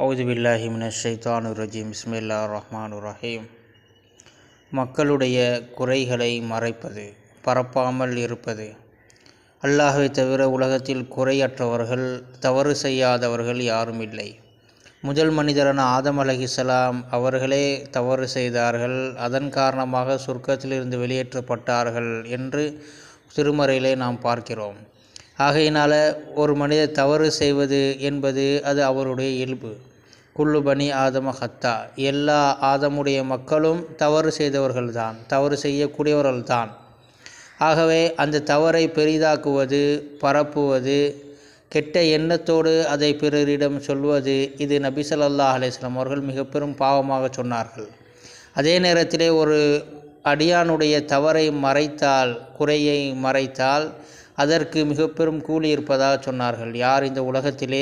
அவுது பில்லாஹி மினஷ் ஷைத்தானிர் ரஜீம். பிஸ்மில்லாஹிர் ரஹ்மானிர் ரஹீம். மக்களுடைய குறைகளை மறைப்பது, பரப்பாமல் இருப்பது. அல்லாஹ்வை தவிர உலகத்தில் குறையற்றவர்கள், தவறு செய்யாதவர்கள் யாரும் இல்லை. முதல் மனிதரான ஆதம் அலைஹிஸ்ஸலாம் அவர்களே தவறு செய்தார்கள், அதன் காரணமாக சொர்க்கத்திலிருந்து வெளியேற்றப்பட்டார்கள் என்று திருமறையிலே நாம் பார்க்கிறோம். ஆகையினால் ஒரு மனிதர் தவறு செய்வது என்பது அது அவருடைய இயல்பு. குல்லு பனி ஆதம ஹத்தா, எல்லா ஆதமுடைய மக்களும் தவறு செய்தவர்கள்தான், தவறு செய்யக்கூடியவர்கள்தான். ஆகவே அந்த தவறை பெரிதாக்குவது, பரப்புவது, கெட்ட எண்ணத்தோடு அதை பிறரிடம் சொல்வது, இது நபி ஸல்லல்லாஹு அலைஹி வஸல்லம் அவர்கள் மிக பெரும் பாவமாக சொன்னார்கள். அதே நேரத்திலே ஒரு அடியானுடைய தவறை மறைத்தால், குறையை மறைத்தால் அதற்கு மிக பெரும் கூலி இருப்பதாக சொன்னார்கள். யார் இந்த உலகத்திலே